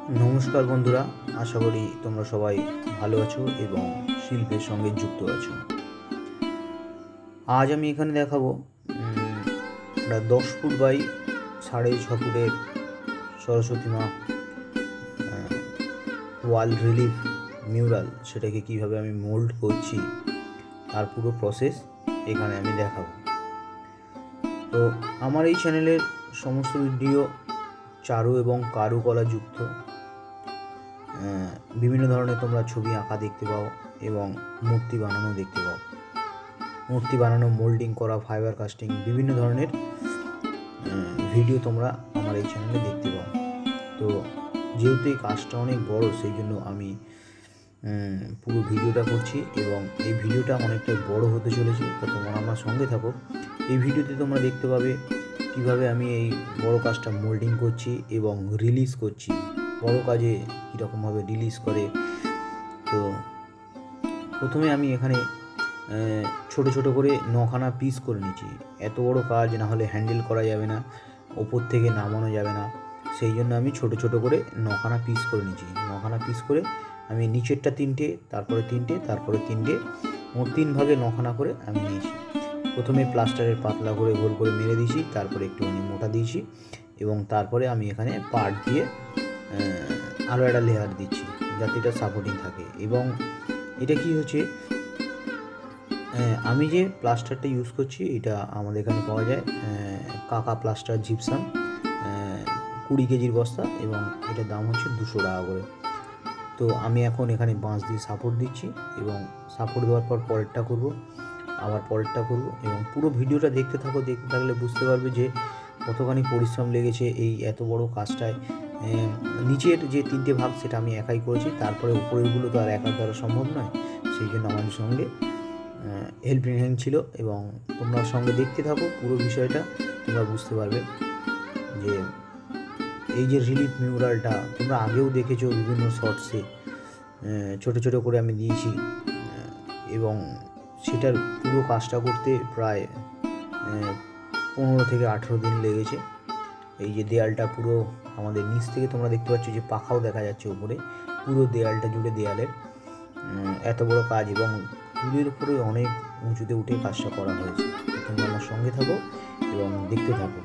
नमस्कार बंधुरा आशा करी तोमरा सबाई भालो आछो एबं शिल्पेर संगे जुक्त आछो। आज आमी एखाने देखाबो 10 फुट बाई 6.5 फुटेर सरस्वती मा वाल रिलिफ मिउराल सेटाके किभाबे आमी मोल्ड करछि तार पुरो प्रसेस एखाने आमी देखाबो। तो आमार एई चैनेलेर समस्त भिडियो चारु एबं कारुकला जुक्त विभिन्न धरनेर तोमरा छवि आँका देखते पाओ एवं मूर्ति बानानो देखते पाओ। मूर्ति बानानो मोल्डिंग करा फाइबार कास्टिंग विभिन्न धरनेर भिडियो तोमरा आमार एई चैनेले देखते पाओ। तो जेहेतु एई काजटा अनेक बड़ो सेइजोन्नो आमी पुरो भिडियोटा करछि एवं एई भिडियोटा अनेकटा बड़ो होते चलेছে। तो तोमरा आमार संगे थाको। एई भिडियोते तोमरा देखते पाबे किभाबे आमी एई बड़ो काजटा मोल्डिंग करछि एवं रिलिज करछि। बड़ो काजे कीरकम भावे रिलिज करे। तो प्रथमे आमी एखाने छोटो छोटो करे 9खाना पिस करे निচ্ছি। एत बड़ो काज ना होले हैंडल करा जाबे ना, ओपर थेके नामानो जाबे ना, सेई जोन्नो आमी छोटो छोटो करे 9खाना पिस करे निচ্ছি। 9खाना पिस करे आमी निचेरटा 3টে, तारपरे 3টে, तारपरे 3টে, मोट 3 भागे 9खाना करे आमी निয়েছি। प्रथमे प्लास्टारेर पातला करे गोल करे मेरे दिয়েছি, तारपरे एकटुखानि मोटा दिয়েছি এবং তারপরে আমি এখানে পাট দিয়ে আরও একটা লেয়ার দিচ্ছি যাতে এটা সাপোর্টিং থাকে। এবং এটা কি হচ্ছে, আমি যে প্লাস্টারটা ইউজ করছি এটা আমাদের এখানে পাওয়া যায় কাকা প্লাস্টার জিপসাম 20 কেজির বস্তা এবং এটার দাম হচ্ছে 200 টাকা করে। তো আমি এখন এখানে বাঁশ দিয়ে সাপোর্ট দিচ্ছি এবং সাপোর্ট দেওয়ার পর পরেরটা করব, আবার পরেরটা করব এবং পুরো ভিডিওটা দেখতে থাকো। দেখতে থাকলে বুঝতে পারবে যে কতখানি পরিশ্রম লেগেছে এই এত বড় কাজটায়। নিচের যে 3টে ভাগ সেটা আমি একাই করেছি, তারপরে উপরেরগুলো তো আর একার দ্বারা সম্ভব নয়, সেই জন্য আমাদের সঙ্গে হেল্পিং হ্যান্ড ছিল। এবং তোমরা সঙ্গে দেখতে থাকো পুরো বিষয়টা, তোমরা বুঝতে পারবে যে এই যে রিলিফ মিউরালটা তোমরা আগেও দেখেছো বিভিন্ন শর্টসে ছোট ছোট করে আমি দিয়েছি এবং সেটার পুরো কাজটা করতে প্রায় 15 থেকে 18 দিন লেগেছে। এই যে দেয়ালটা পুরো আমাদের নিচ থেকে তোমরা দেখতে পাচ্ছ যে পাখাও দেখা যাচ্ছে উপরে, পুরো দেয়ালটা জুড়ে দেয়ালের এত বড় কাজ এবং তুলের উপরে অনেক উঁচুতে উঠে কাজটা করা হয়েছে। তোমরা আমার সঙ্গে থাকো এবং দেখতে থাকো।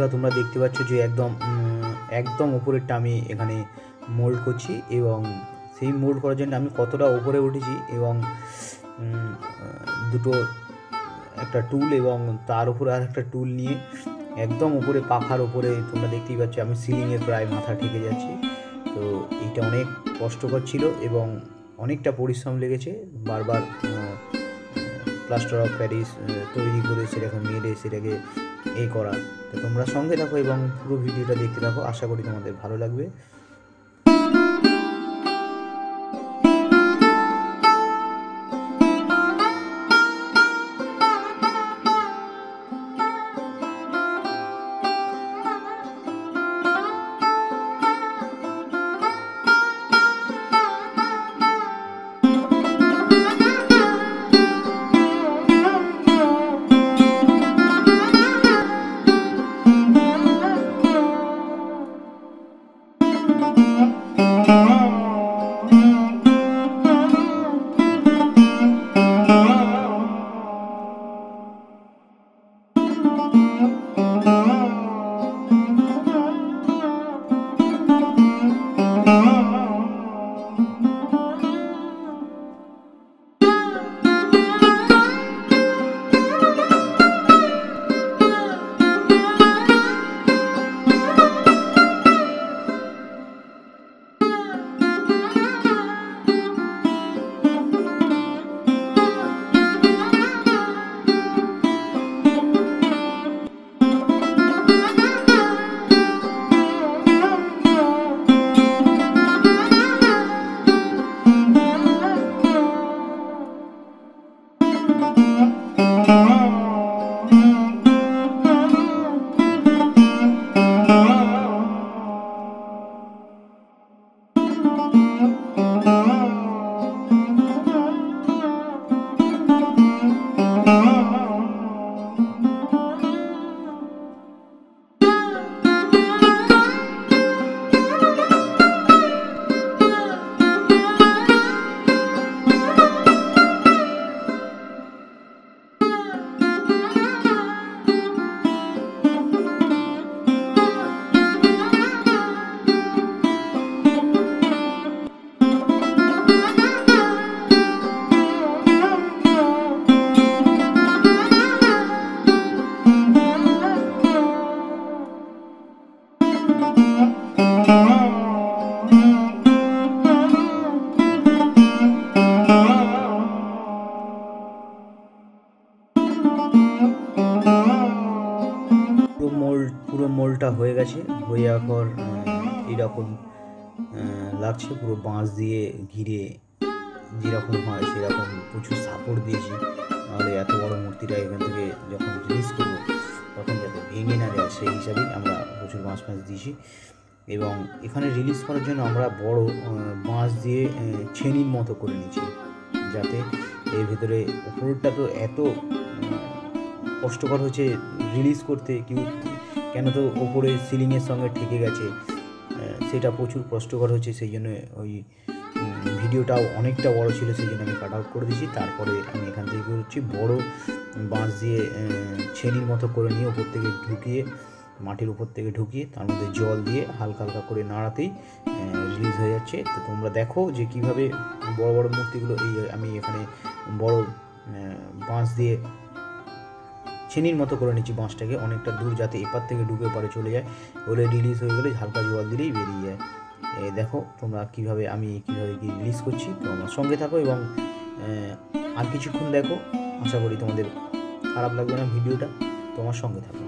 বন্ধুরা তোমরা দেখতে পাচ্ছ যে একদম উপরেরটা আমি এখানে মোল্ড করছি, এবং সেই মোল্ড করার জন্য আমি কতটা উপরে উঠেছি, এবং দুটো একটা টুল এবং তার উপরে আর একটা টুল নিয়ে একদম উপরে পাখার উপরে তোমরা দেখতেই পাচ্ছ আমি সিলিংয়ে প্রায় মাথা ঠেকে যাচ্ছি। তো এইটা অনেক কষ্টকর ছিল এবং অনেকটা পরিশ্রম লেগেছে, বারবার প্লাস্টার অফ প্যারিস তৈরি করে সেটাকে মেরে সেটাকে করা। তো তোমরা সঙ্গে থাকো এবং পুরো ভিডিওটা দেখতে থাকো, আশা করি তোমাদের ভালো লাগবে। পুরো মোল্ডটা হয়ে গেছে, হয়ে যাওয়ার পর এইরকম লাগছে। পুরো বাঁশ দিয়ে ঘিরে যেরকম হয় সেরকম প্রচুর সাপোর্ট দিয়েছি, নাহলে এত বড় মূর্তিটা এখান থেকে যখন রিলিজ করবো তখন যাতে ভেঙে না যায় সেই হিসাবেই আমরা প্রচুর বাঁশ দিয়েছি। এবং এখানে রিলিজ করার জন্য আমরা বড় বাঁশ দিয়ে ছেনির মতো করে নিয়েছি, যাতে এর ভেতরে উপরটা তো এত কষ্টকর হচ্ছে রিলিজ করতে, কেন তো ওপরে সিলিংয়ের সঙ্গে ঠেকে গেছে, সেটা প্রচুর কষ্টকর হচ্ছে। সেই জন্য ওই ভিডিওটাও অনেকটা বড় ছিল, সেই জন্য আমি কাট আউট করে দিয়েছি। তারপরে আমি এখান থেকে করছি বড় বাঁশ দিয়ে ছেনির মতো করে নিয়ে ওপর থেকে ঢুকিয়ে, মাটির উপর থেকে ঢুকিয়ে তার মধ্যে জল দিয়ে হালকা হালকা করে নাড়াতেই রিলিজ হয়ে যাচ্ছে। তো তোমরা দেখো যে কীভাবে বড় বড় মূর্তিগুলো আমি এখানে বড় বাঁশ দিয়ে ছেনির মতো করে নিচ্ছি বাঁশটাকে অনেকটা দূর, যাতে এপার থেকে ঢুকে পরে চলে যায়, বলে রিলিজ হয়ে গেলে হালকা জল দিলেই বেরিয়ে যায়। দেখো তোমরা কীভাবে কি রিলিজ করছি। তো আমার সঙ্গে থাকো এবং আর কিছুক্ষণ দেখো, আশা করি তোমাদের খারাপ লাগবে না ভিডিওটা, তোমার সঙ্গে থাকো।